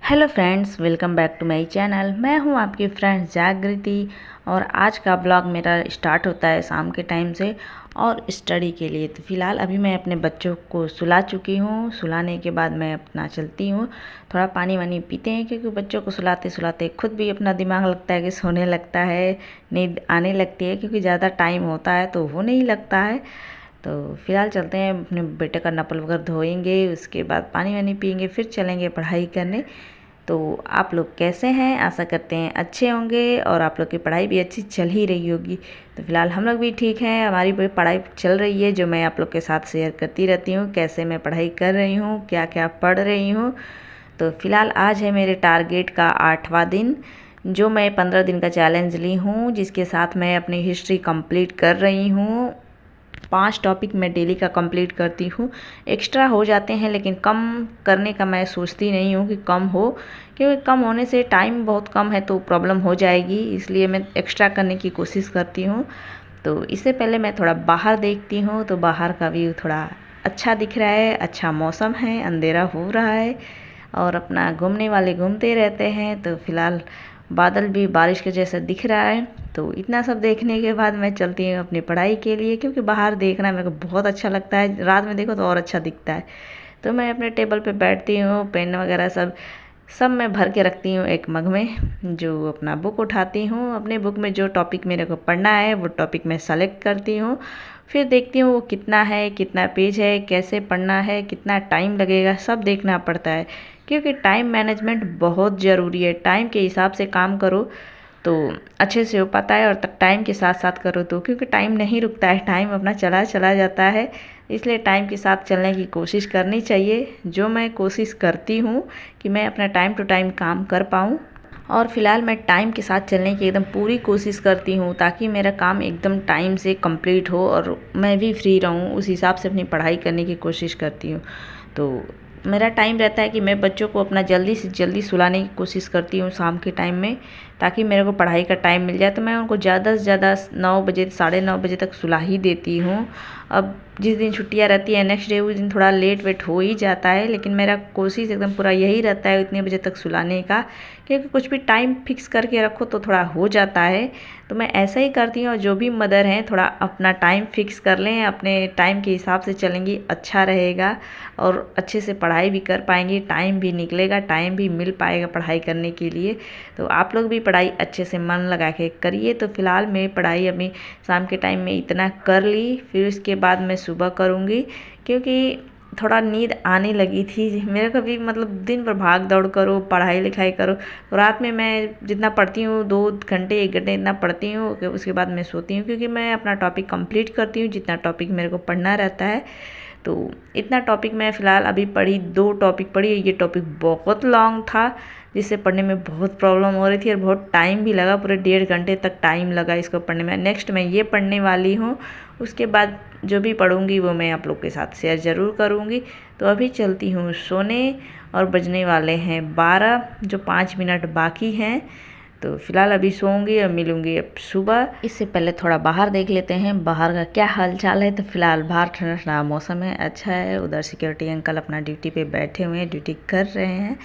Hello friends, welcome back to my channel. मैं हूं आपकी फ्रेंड जागृति और आज का ब्लॉग मेरा स्टार्ट होता है शाम के टाइम से और स्टडी के लिए। तो फ़िलहाल अभी मैं अपने बच्चों को सुला चुकी हूं। सुलाने के बाद मैं अपना चलती हूं, थोड़ा पानी वानी पीते हैं क्योंकि बच्चों को सुलाते सुलाते खुद भी अपना दिमाग लगता है कि सोने लगता है, नींद आने लगती है क्योंकि ज़्यादा टाइम होता है तो वो नहीं लगता है। तो फ़िलहाल चलते हैं, अपने बेटे का नपल वगैरह धोएंगे, उसके बाद पानी वानी पियेंगे, फिर चलेंगे पढ़ाई करने। तो आप लोग कैसे हैं? आशा करते हैं अच्छे होंगे और आप लोग की पढ़ाई भी अच्छी चल ही रही होगी। तो फ़िलहाल हम लोग भी ठीक हैं, हमारी भी पढ़ाई चल रही है जो मैं आप लोग के साथ शेयर करती रहती हूँ, कैसे मैं पढ़ाई कर रही हूँ, क्या क्या पढ़ रही हूँ। तो फ़िलहाल आज है मेरे टारगेट का 8वां दिन, जो मैं 15 दिन का चैलेंज ली हूँ, जिसके साथ मैं अपनी हिस्ट्री कंप्लीट कर रही हूँ। 5 टॉपिक मैं डेली का कंप्लीट करती हूँ। एक्स्ट्रा हो जाते हैं लेकिन कम करने का मैं सोचती नहीं हूँ कि कम हो, क्योंकि कम होने से टाइम बहुत कम है तो प्रॉब्लम हो जाएगी, इसलिए मैं एक्स्ट्रा करने की कोशिश करती हूँ। तो इससे पहले मैं थोड़ा बाहर देखती हूँ, तो बाहर का व्यू थोड़ा अच्छा दिख रहा है, अच्छा मौसम है, अंधेरा हो रहा है और अपना घूमने वाले घूमते रहते हैं। तो फ़िलहाल बादल भी बारिश के जैसा दिख रहा है। तो इतना सब देखने के बाद मैं चलती हूँ अपनी पढ़ाई के लिए, क्योंकि बाहर देखना मेरे को बहुत अच्छा लगता है, रात में देखो तो और अच्छा दिखता है। तो मैं अपने टेबल पे बैठती हूँ, पेन वगैरह सब सब मैं भर के रखती हूँ एक मग में, जो अपना बुक उठाती हूँ, अपने बुक में जो टॉपिक मेरे को पढ़ना है वो टॉपिक मैं सेलेक्ट करती हूँ, फिर देखती हूँ वो कितना है, कितना पेज है, कैसे पढ़ना है, कितना टाइम लगेगा, सब देखना पड़ता है क्योंकि टाइम मैनेजमेंट बहुत ज़रूरी है। टाइम के हिसाब से काम करो तो अच्छे से हो पाता है, और तब टाइम के साथ साथ करो तो, क्योंकि टाइम नहीं रुकता है, टाइम अपना चला चला जाता है, इसलिए टाइम के साथ चलने की कोशिश करनी चाहिए, जो मैं कोशिश करती हूँ कि मैं अपना टाइम टू टाइम काम कर पाऊँ। और फ़िलहाल मैं टाइम के साथ चलने की एकदम पूरी कोशिश करती हूँ ताकि मेरा काम एकदम टाइम से कंप्लीट हो और मैं भी फ्री रहूँ, उस हिसाब से अपनी पढ़ाई करने की कोशिश करती हूँ। तो मेरा टाइम रहता है कि मैं बच्चों को अपना जल्दी से जल्दी सुलाने की कोशिश करती हूँ शाम के टाइम में, ताकि मेरे को पढ़ाई का टाइम मिल जाए। तो मैं उनको ज़्यादा से ज़्यादा 9 बजे 9:30 बजे तक सुला ही देती हूँ। अब जिस दिन छुट्टियाँ रहती है नेक्स्ट डे उस दिन थोड़ा लेट वेट हो ही जाता है, लेकिन मेरा कोशिश एकदम पूरा यही रहता है इतने बजे तक सुलाने का, क्योंकि कुछ भी टाइम फिक्स करके रखो तो थोड़ा हो जाता है। तो मैं ऐसा ही करती हूँ, और जो भी मदर हैं थोड़ा अपना टाइम फिक्स कर लें, अपने टाइम के हिसाब से चलेंगी, अच्छा रहेगा और अच्छे से पढ़ाई भी कर पाएंगी, टाइम भी निकलेगा, टाइम भी मिल पाएगा पढ़ाई करने के लिए। तो आप लोग भी पढ़ाई अच्छे से मन लगा के करिए। तो फ़िलहाल मैं पढ़ाई अभी शाम के टाइम में इतना कर ली, फिर उसके बाद मैं सुबह करूँगी, क्योंकि थोड़ा नींद आने लगी थी मेरे को भी, मतलब दिन भर भाग दौड़ करो, पढ़ाई लिखाई करो, तो रात में मैं जितना पढ़ती हूँ 2 घंटे 1 घंटे इतना पढ़ती हूँ, उसके बाद मैं सोती हूँ, क्योंकि मैं अपना टॉपिक कंप्लीट करती हूँ जितना टॉपिक मेरे को पढ़ना रहता है। तो इतना टॉपिक मैं फ़िलहाल अभी पढ़ी, 2 टॉपिक पढ़ी। ये टॉपिक बहुत लॉन्ग था जिससे पढ़ने में बहुत प्रॉब्लम हो रही थी और बहुत टाइम भी लगा, पूरे 1.5 घंटे तक टाइम लगा इसको पढ़ने में। नेक्स्ट मैं ये पढ़ने वाली हूँ, उसके बाद जो भी पढ़ूँगी वो मैं आप लोग के साथ शेयर ज़रूर करूँगी। तो अभी चलती हूँ सोने, और बजने वाले हैं 12, जो 5 मिनट बाकी हैं। तो फ़िलहाल अभी सोऊंगी और मिलूंगी अब सुबह। इससे पहले थोड़ा बाहर देख लेते हैं बाहर का क्या हाल चाल है। तो फ़िलहाल बाहर ठंडा ठंडा मौसम है, अच्छा है। उधर सिक्योरिटी अंकल अपना ड्यूटी पे बैठे हुए हैं, ड्यूटी कर रहे हैं।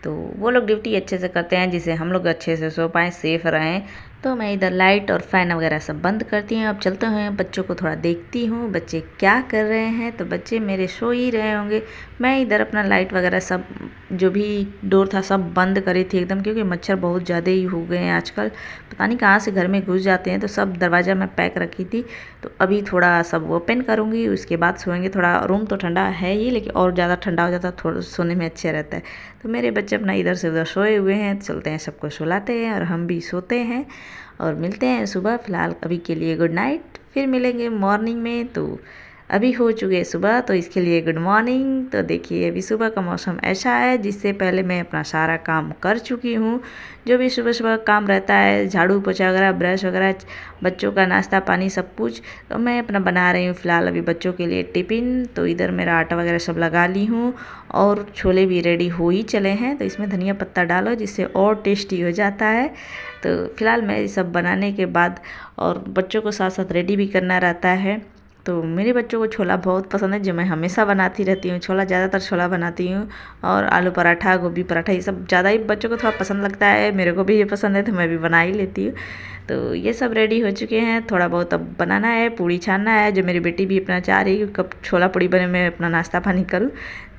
तो वो लोग ड्यूटी अच्छे से करते हैं जिससे हम लोग अच्छे से सो पाएँ, सेफ़ रहें। तो मैं इधर लाइट और फ़ैन वगैरह सब बंद करती हूँ। अब चलते हैं, बच्चों को थोड़ा देखती हूँ बच्चे क्या कर रहे हैं। तो बच्चे मेरे सो ही रहे होंगे। मैं इधर अपना लाइट वगैरह सब जो भी डोर था सब बंद करी थी एकदम, क्योंकि मच्छर बहुत ज़्यादा ही हो गए हैं आजकल, पता नहीं कहाँ से घर में घुस जाते हैं। तो सब दरवाज़ा मैं पैक रखी थी, तो अभी थोड़ा सब ओपन करूँगी, उसके बाद सोएंगे। थोड़ा रूम तो ठंडा है ही, लेकिन और ज़्यादा ठंडा हो जाता है थोड़ा सोने में अच्छा रहता है। तो मेरे बच्चे अपना इधर से उधर सोए हुए हैं, चलते हैं सबको सुलाते हैं और हम भी सोते हैं और मिलते हैं सुबह। फ़िलहाल अभी के लिए गुड नाइट, फिर मिलेंगे मॉर्निंग में। तो अभी हो चुके सुबह, तो इसके लिए गुड मॉर्निंग। तो देखिए अभी सुबह का मौसम ऐसा है, जिससे पहले मैं अपना सारा काम कर चुकी हूँ, जो भी सुबह सुबह काम रहता है, झाड़ू पोछा वगैरह, ब्रश वगैरह, बच्चों का नाश्ता पानी सब कुछ। तो मैं अपना बना रही हूँ फ़िलहाल अभी बच्चों के लिए टिफ़िन। तो इधर मेरा आटा वगैरह सब लगा ली हूँ और छोले भी रेडी हो ही चले हैं। तो इसमें धनिया पत्ता डालो जिससे और टेस्टी हो जाता है। तो फ़िलहाल मैं ये सब बनाने के बाद और बच्चों को साथ साथ रेडी भी करना रहता है, तो मेरे बच्चों को छोला बहुत पसंद है, जो मैं हमेशा बनाती रहती हूँ। छोला ज़्यादातर छोला बनाती हूँ, और आलू पराठा, गोभी पराठा, ये सब ज़्यादा ही बच्चों को थोड़ा पसंद लगता है। मेरे को भी ये पसंद है तो मैं भी बना ही लेती हूँ। तो ये सब रेडी हो चुके हैं, थोड़ा बहुत अब बनाना है, पूड़ी छानना है। जो मेरी बेटी भी अपना चाह रही है कब छोला पूड़ी बने, मैं अपना नाश्ता पानी करूँ,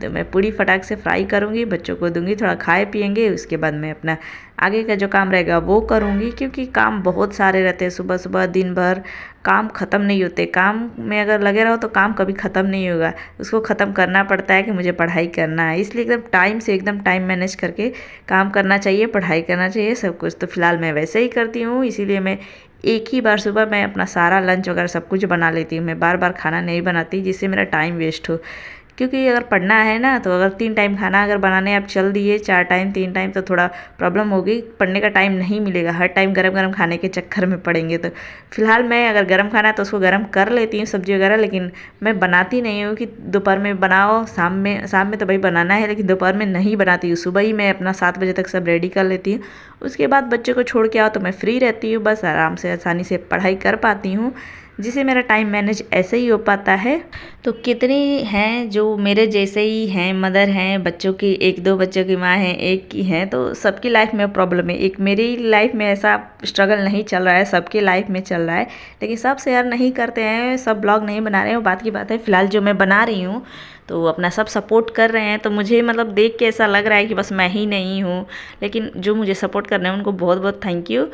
तो मैं पूड़ी फटाक से फ्राई करूँगी, बच्चों को दूँगी, थोड़ा खाए पिएंगे। उसके बाद मैं अपना आगे का जो काम रहेगा वो करूँगी, क्योंकि काम बहुत सारे रहते हैं। सुबह सुबह दिन भर काम ख़त्म नहीं होते। काम में अगर लगे रहो तो काम कभी ख़त्म नहीं होगा, उसको ख़त्म करना पड़ता है कि मुझे पढ़ाई करना है। इसलिए एकदम टाइम से, एकदम टाइम मैनेज करके काम करना चाहिए, पढ़ाई करना चाहिए, सब कुछ। तो फिलहाल मैं वैसे ही करती हूँ, इसीलिए मैं एक ही बार सुबह मैं अपना सारा लंच वगैरह सब कुछ बना लेती हूँ। मैं बार बार खाना नहीं बनाती जिससे मेरा टाइम वेस्ट हो, क्योंकि अगर पढ़ना है ना, तो अगर 3 टाइम खाना अगर बनाने आप चल दिए, 4 टाइम 3 टाइम, तो थोड़ा प्रॉब्लम होगी, पढ़ने का टाइम नहीं मिलेगा। हर टाइम गरम गरम खाने के चक्कर में पड़ेंगे। तो फिलहाल मैं अगर गरम खाना है तो उसको गरम कर लेती हूँ, सब्जी वगैरह, लेकिन मैं बनाती नहीं हूँ कि दोपहर में बनाओ, शाम में तो भाई बनाना है, लेकिन दोपहर में नहीं बनाती हूँ। सुबह ही मैं अपना 7 बजे तक सब रेडी कर लेती हूँ। उसके बाद बच्चे को छोड़ के आओ तो मैं फ्री रहती हूँ, बस आराम से आसानी से पढ़ाई कर पाती हूँ, जिससे मेरा टाइम मैनेज ऐसे ही हो पाता है। तो कितनी हैं जो मेरे जैसे ही हैं, मदर हैं, बच्चों की 1-2 बच्चों की माँ हैं, एक की हैं, तो सबकी लाइफ में प्रॉब्लम है। एक मेरी लाइफ में ऐसा स्ट्रगल नहीं चल रहा है, सबके लाइफ में चल रहा है, लेकिन सब शेयर नहीं करते हैं, सब ब्लॉग नहीं बना रहे हैं। बात की बात है, फ़िलहाल जो मैं बना रही हूँ तो अपना सब सपोर्ट कर रहे हैं, तो मुझे मतलब देख के ऐसा लग रहा है कि बस मैं ही नहीं हूँ, लेकिन जो मुझे सपोर्ट कर रहे हैं उनको बहुत बहुत थैंक यू।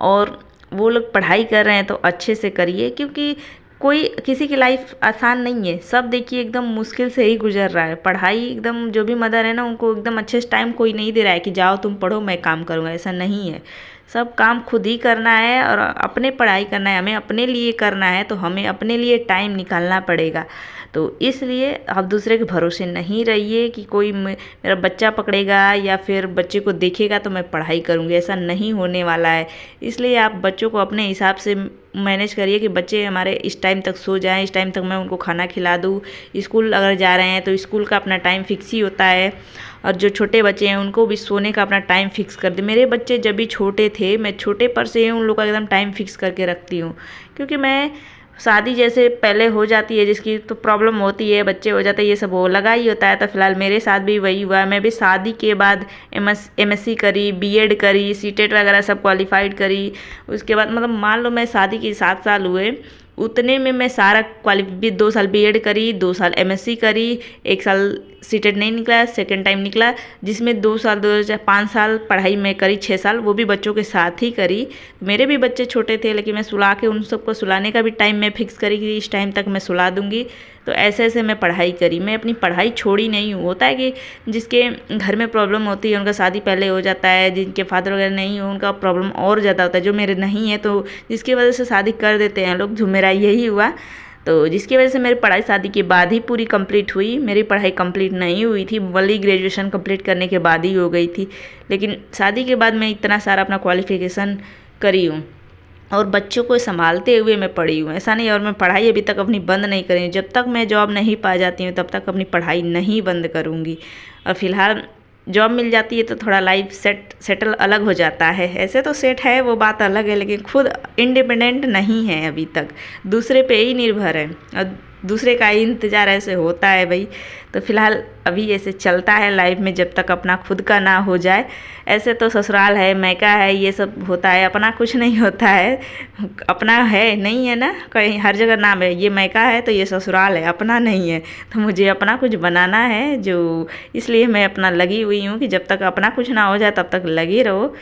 और वो लोग पढ़ाई कर रहे हैं तो अच्छे से करिए, क्योंकि कोई किसी की लाइफ आसान नहीं है। सब देखिए एकदम मुश्किल से ही गुजर रहा है। पढ़ाई एकदम, जो भी मदर है ना, उनको एकदम अच्छे से टाइम कोई नहीं दे रहा है कि जाओ तुम पढ़ो मैं काम करूँगा, ऐसा नहीं है। सब काम खुद ही करना है, और अपने पढ़ाई करना है, हमें अपने लिए करना है, तो हमें अपने लिए टाइम निकालना पड़ेगा। तो इसलिए आप दूसरे के भरोसे नहीं रहिए कि कोई मेरा बच्चा पकड़ेगा या फिर बच्चे को देखेगा तो मैं पढ़ाई करूँगी, ऐसा नहीं होने वाला है। इसलिए आप बच्चों को अपने हिसाब से मैनेज करिए कि बच्चे हमारे इस टाइम तक सो जाएं, इस टाइम तक मैं उनको खाना खिला दूँ। स्कूल अगर जा रहे हैं तो स्कूल का अपना टाइम फिक्स ही होता है, और जो छोटे बच्चे हैं उनको भी सोने का अपना टाइम फिक्स कर दे। मेरे बच्चे जब भी छोटे थे, मैं छोटे पर से ही उन लोग का एकदम टाइम फिक्स करके रखती हूँ, क्योंकि मैं शादी जैसे पहले हो जाती है जिसकी तो प्रॉब्लम होती है, बच्चे हो जाते हैं, ये सब वो लगा ही होता है। तो फिलहाल मेरे साथ भी वही हुआ। मैं भी शादी के बाद MSc करी, बीएड करी, सीटेट वगैरह सब क्वालिफाइड करी। उसके बाद मतलब मान लो मैं शादी के 7 साल हुए, उतने में मैं सारा 2 साल बीएड करी, 2 साल MSc करी, 1 साल सीटेट नहीं निकला, सेकेंड टाइम निकला, जिसमें 2 साल 5 साल पढ़ाई मैं करी, 6 साल वो भी बच्चों के साथ ही करी। मेरे भी बच्चे छोटे थे, लेकिन मैं सुला के उन सबको सुलाने का भी टाइम मैं फिक्स करी कि इस टाइम तक मैं सुला दूँगी। तो ऐसे ऐसे मैं पढ़ाई करी, मैं अपनी पढ़ाई छोड़ी नहीं हूँ। होता है कि जिसके घर में प्रॉब्लम होती है, उनका शादी पहले हो जाता है, जिनके फादर वगैरह नहीं हो उनका प्रॉब्लम और ज़्यादा होता है, जो मेरे नहीं है, तो जिसकी वजह से शादी कर देते हैं लोग, जो मेरा यही हुआ। तो जिसकी वजह से मेरी पढ़ाई शादी के बाद ही पूरी कंप्लीट हुई। मेरी पढ़ाई कंप्लीट नहीं हुई थी, वही ग्रेजुएशन कंप्लीट करने के बाद ही हो गई थी, लेकिन शादी के बाद मैं इतना सारा अपना क्वालिफिकेशन करी हूँ, और बच्चों को संभालते हुए मैं पढ़ी हूँ, ऐसा नहीं। और मैं पढ़ाई अभी तक अपनी बंद नहीं करी हूँ, जब तक मैं जॉब नहीं पा जाती हूँ तब तक अपनी पढ़ाई नहीं बंद करूँगी। और फिलहाल जॉब मिल जाती है तो थोड़ा लाइफ सेटल अलग हो जाता है। ऐसे तो सेट है, वो बात अलग है, लेकिन खुद इंडिपेंडेंट नहीं है अभी तक, दूसरे पे ही निर्भर है, और दूसरे का ही इंतज़ार ऐसे होता है भाई। तो फिलहाल अभी ऐसे चलता है लाइफ में, जब तक अपना खुद का ना हो जाए। ऐसे तो ससुराल है, मैका है, ये सब होता है, अपना कुछ नहीं होता है। अपना है नहीं है ना, कहीं हर जगह नाम है, ये मैका है तो ये ससुराल है, अपना नहीं है। तो मुझे अपना कुछ बनाना है, जो इसलिए मैं अपना लगी हुई हूँ कि जब तक अपना कुछ ना हो जाए तब तक लगी रहो।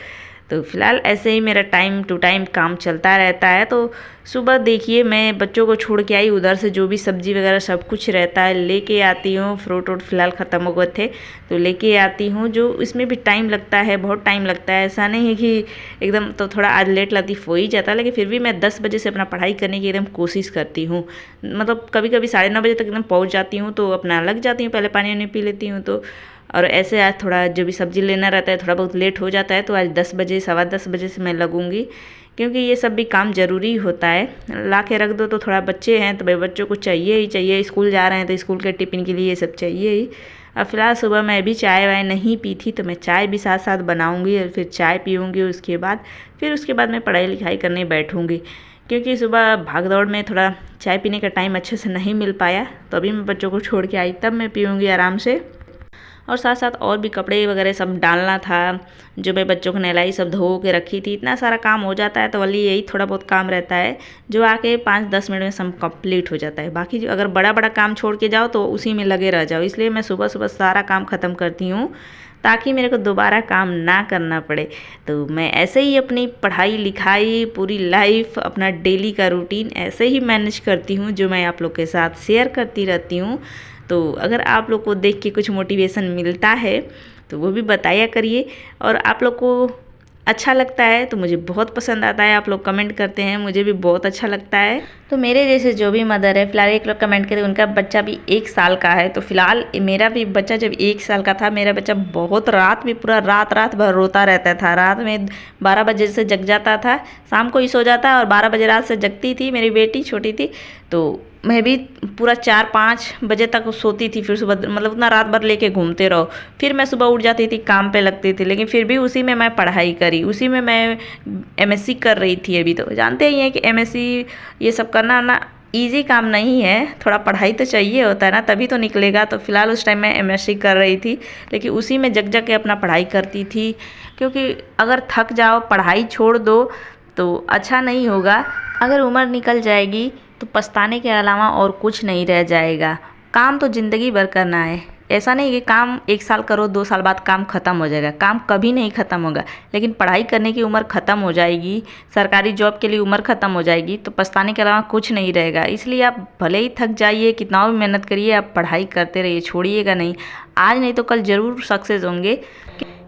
तो फिलहाल ऐसे ही मेरा टाइम टू टाइम काम चलता रहता है। तो सुबह देखिए मैं बच्चों को छोड़ के आई, उधर से जो भी सब्ज़ी वगैरह सब कुछ रहता है लेके आती हूँ। फ्रूट वूट फिलहाल ख़त्म हो गए थे तो लेके आती हूँ, जो इसमें भी टाइम लगता है, बहुत टाइम लगता है। ऐसा नहीं है कि एकदम, तो थोड़ा आज लेट लतीफ़ हो ही जाता है, लेकिन फिर भी मैं 10 बजे से अपना पढ़ाई करने की एकदम कोशिश करती हूँ। मतलब कभी कभी 9:30 बजे तक एकदम पहुँच जाती हूँ, तो अपना लग जाती हूँ, पहले पानी वानी पी लेती हूँ। तो और ऐसे आज थोड़ा जो भी सब्ज़ी लेना रहता है, थोड़ा बहुत लेट हो जाता है, तो आज 10 बजे 10:15 बजे से मैं लगूंगी, क्योंकि ये सब भी काम ज़रूरी होता है। ला के रख दो तो थोड़ा, बच्चे हैं तो भाई बच्चों को चाहिए ही चाहिए, स्कूल जा रहे हैं तो स्कूल के टिफ़िन के लिए ये सब चाहिए ही। अब फिलहाल सुबह मैं भी चाय वाय नहीं पी थी, तो मैं चाय भी साथ साथ बनाऊँगी और फिर चाय पीऊँगी। उसके बाद मैं पढ़ाई लिखाई करने बैठूँगी, क्योंकि सुबह भाग-दौड़ में थोड़ा चाय पीने का टाइम अच्छे से नहीं मिल पाया, तो अभी मैं बच्चों को छोड़ के आई तब मैं पीऊँगी आराम से। और साथ साथ और भी कपड़े वगैरह सब डालना था, जो मैं बच्चों को नहलाई सब धो के रखी थी। इतना सारा काम हो जाता है तो वही यही थोड़ा बहुत काम रहता है जो आके 5-10 मिनट में सब कंप्लीट हो जाता है। बाकी जो अगर बड़ा बड़ा काम छोड़ के जाओ तो उसी में लगे रह जाओ, इसलिए मैं सुबह सुबह सारा काम ख़त्म करती हूँ ताकि मेरे को दोबारा काम ना करना पड़े। तो मैं ऐसे ही अपनी पढ़ाई लिखाई पूरी लाइफ अपना डेली का रूटीन ऐसे ही मैनेज करती हूँ, जो मैं आप लोग के साथ शेयर करती रहती हूँ। तो अगर आप लोग को देख के कुछ मोटिवेशन मिलता है तो वो भी बताया करिए, और आप लोग को अच्छा लगता है तो मुझे बहुत पसंद आता है। आप लोग कमेंट करते हैं, मुझे भी बहुत अच्छा लगता है। तो मेरे जैसे जो भी मदर है, फिलहाल एक लोग कमेंट करे उनका बच्चा भी 1 साल का है, तो फिलहाल मेरा भी बच्चा जब 1 साल का था, मेरा बच्चा बहुत रात में पूरा रात भर रोता रहता था। रात में 12 बजे से जग जाता था, शाम को ही सो जाता और 12 बजे रात से जगती थी। मेरी बेटी छोटी थी तो मैं भी पूरा 4-5 बजे तक सोती थी, फिर सुबह मतलब उतना रात भर लेके घूमते रहो। फिर मैं सुबह उठ जाती थी, काम पे लगती थी, लेकिन फिर भी उसी में मैं पढ़ाई करी, उसी में मैं एमएससी कर रही थी। अभी तो जानते ही हैं कि एमएससी ये सब करना ना ईजी काम नहीं है, थोड़ा पढ़ाई तो चाहिए होता है ना, तभी तो निकलेगा। तो फिलहाल उस टाइम मैं एमएससी कर रही थी, लेकिन उसी में जग जग के अपना पढ़ाई करती थी, क्योंकि अगर थक जाओ पढ़ाई छोड़ दो तो अच्छा नहीं होगा। अगर उम्र निकल जाएगी तो पछताने के अलावा और कुछ नहीं रह जाएगा। काम तो ज़िंदगी भर करना है, ऐसा नहीं कि काम 1 साल करो 2 साल बाद काम ख़त्म हो जाएगा। काम कभी नहीं ख़त्म होगा, लेकिन पढ़ाई करने की उम्र ख़त्म हो जाएगी, सरकारी जॉब के लिए उम्र ख़त्म हो जाएगी तो पछताने के अलावा कुछ नहीं रहेगा। इसलिए आप भले ही थक जाइए, कितना भी मेहनत करिए, आप पढ़ाई करते रहिए, छोड़िएगा नहीं। आज नहीं तो कल ज़रूर सक्सेस होंगे,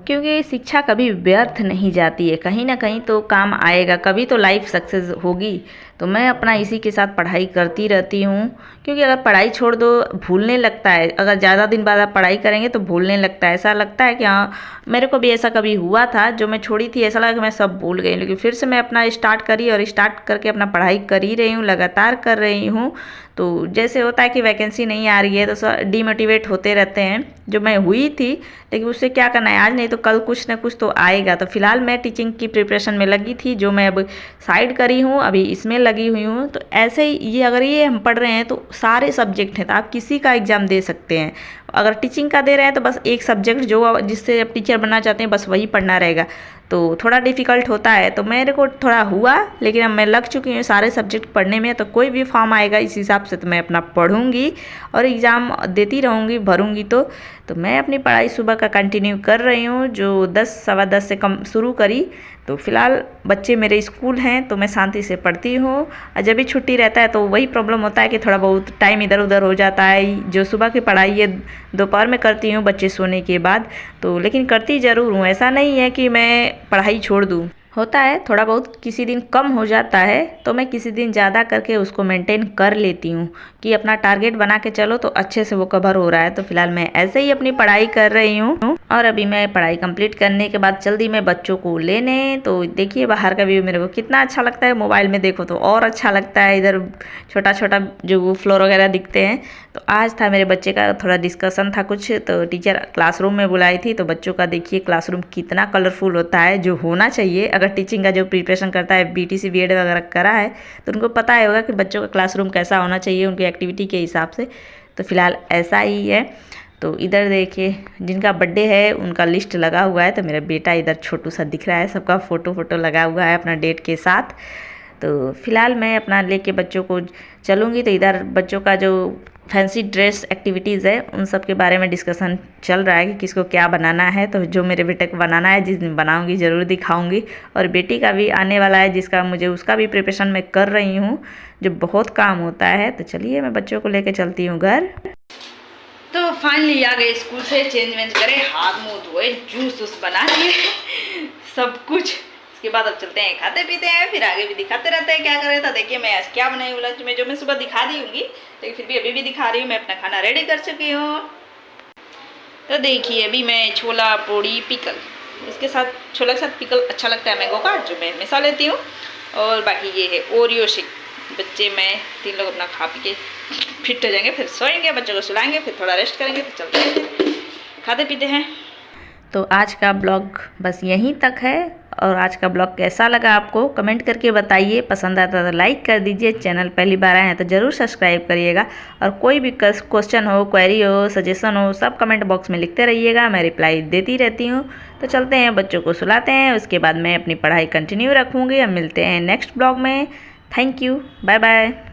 क्योंकि शिक्षा कभी व्यर्थ नहीं जाती है, कहीं ना कहीं तो काम आएगा, कभी तो लाइफ सक्सेस होगी। तो मैं अपना इसी के साथ पढ़ाई करती रहती हूँ, क्योंकि अगर पढ़ाई छोड़ दो भूलने लगता है। अगर ज़्यादा दिन बाद आप पढ़ाई करेंगे तो भूलने लगता है, ऐसा लगता है कि हाँ, मेरे को भी ऐसा कभी हुआ था, जो मैं छोड़ी थी ऐसा लगा कि मैं सब भूल गई। लेकिन फिर से मैं अपना स्टार्ट करी और स्टार्ट करके अपना पढ़ाई कर ही रही हूँ, लगातार कर रही हूँ। तो जैसे होता है कि वैकेंसी नहीं आ रही है तो डीमोटिवेट होते रहते हैं, जो मैं हुई थी, लेकिन उससे क्या करना है, आज नहीं तो कल कुछ ना कुछ तो आएगा। तो फिलहाल मैं टीचिंग की प्रिपरेशन में लगी थी, जो मैं अब साइड करी हूँ, अभी इसमें लगी हुई हूँ। तो ऐसे ही ये अगर ये हम पढ़ रहे हैं तो सारे सब्जेक्ट हैं, तो आप किसी का एग्ज़ाम दे सकते हैं। अगर टीचिंग का दे रहे हैं तो बस एक सब्जेक्ट जो जिससे आप टीचर बनना चाहते हैं बस वही पढ़ना रहेगा, तो थोड़ा डिफ़िकल्ट होता है। तो मेरे को थोड़ा हुआ, लेकिन अब मैं लग चुकी हूँ सारे सब्जेक्ट पढ़ने में। तो कोई भी फॉर्म आएगा इस हिसाब से तो मैं अपना पढ़ूंगी और एग्ज़ाम देती रहूँगी, भरूंगी। तो मैं अपनी पढ़ाई सुबह का कंटिन्यू कर रही हूँ, जो 10 सवा 10 से कम शुरू करी। तो फिलहाल बच्चे मेरे स्कूल हैं तो मैं शांति से पढ़ती हूँ, और जब भी छुट्टी रहता है तो वही प्रॉब्लम होता है कि थोड़ा बहुत टाइम इधर उधर हो जाता है। जो सुबह की पढ़ाई है दोपहर में करती हूँ बच्चे सोने के बाद, तो लेकिन करती ज़रूर हूँ, ऐसा नहीं है कि मैं पढ़ाई छोड़ दूँ। होता है थोड़ा बहुत, किसी दिन कम हो जाता है तो मैं किसी दिन ज़्यादा करके उसको मेंटेन कर लेती हूँ, कि अपना टारगेट बना के चलो तो अच्छे से वो कवर हो रहा है। तो फिलहाल मैं ऐसे ही अपनी पढ़ाई कर रही हूँ, और अभी मैं पढ़ाई कंप्लीट करने के बाद जल्दी मैं बच्चों को लेने। तो देखिए बाहर का व्यू मेरे को कितना अच्छा लगता है, मोबाइल में देखो तो और अच्छा लगता है, इधर छोटा छोटा जो फ्लोर वगैरह दिखते हैं। तो आज था मेरे बच्चे का थोड़ा डिस्कशन था कुछ, तो टीचर क्लासरूम में बुलाई थी। तो बच्चों का देखिए क्लासरूम कितना कलरफुल होता है, जो होना चाहिए। अगर टीचिंग का जो प्रिपरेशन करता है, बीटीसी बीएड वगैरह करा है, तो उनको पता है होगा कि बच्चों का क्लासरूम कैसा होना चाहिए उनकी एक्टिविटी के हिसाब से। तो फिलहाल ऐसा ही है। तो इधर देखिए जिनका बर्थडे है उनका लिस्ट लगा हुआ है, तो मेरा बेटा इधर छोटू सा दिख रहा है, सबका फ़ोटो लगा हुआ है अपना डेट के साथ। तो फिलहाल मैं अपना लेके बच्चों को चलूँगी। तो इधर बच्चों का जो फैंसी ड्रेस एक्टिविटीज़ है उन सब के बारे में डिस्कशन चल रहा है कि किसको क्या बनाना है। तो जो मेरे बेटे को बनाना है, जिस दिन बनाऊंगी ज़रूर दिखाऊंगी। और बेटी का भी आने वाला है, जिसका मुझे उसका भी प्रिपरेशन मैं कर रही हूँ, जो बहुत काम होता है। तो चलिए मैं बच्चों को लेकर चलती हूँ घर। तो फाइनली आ गए स्कूल से, चेंज वेंज करे, हाथ मुँह धोए, जूस बना लिए सब कुछ। उसके बाद अब चलते हैं, खाते पीते हैं, फिर आगे भी दिखाते रहते हैं क्या कर रहे थे। देखिए मैं आज क्या बनाई हूँ लंच में, जो मैं सुबह दिखा दी होंगी, लेकिन फिर भी अभी भी दिखा रही हूँ। मैं अपना खाना रेडी कर चुकी हूँ। तो देखिए अभी मैं छोला पूड़ी पिकल, इसके साथ छोला के साथ पिकल अच्छा लगता है मैंगो का, जो मैं हमेशा लेती हूँ। और बाकी ये है ओरियो शेक। बच्चे मैं 3 लोग अपना खा पी के फिट हो जाएंगे, फिर सोएंगे, बच्चों को सुलाएंगे, फिर थोड़ा रेस्ट करेंगे, फिर चलते हैं, खाते पीते हैं। तो आज का ब्लॉग बस यहीं तक है। और आज का ब्लॉग कैसा लगा आपको कमेंट करके बताइए। पसंद आता तो लाइक कर दीजिए। चैनल पहली बार आए हैं तो ज़रूर सब्सक्राइब करिएगा। और कोई भी क्वेश्चन हो, क्वेरी हो, सजेशन हो, सब कमेंट बॉक्स में लिखते रहिएगा, मैं रिप्लाई देती रहती हूँ। तो चलते हैं, बच्चों को सुलाते हैं, उसके बाद मैं अपनी पढ़ाई कंटिन्यू रखूँगी। अब मिलते हैं नेक्स्ट ब्लॉग में। Thank you, bye bye.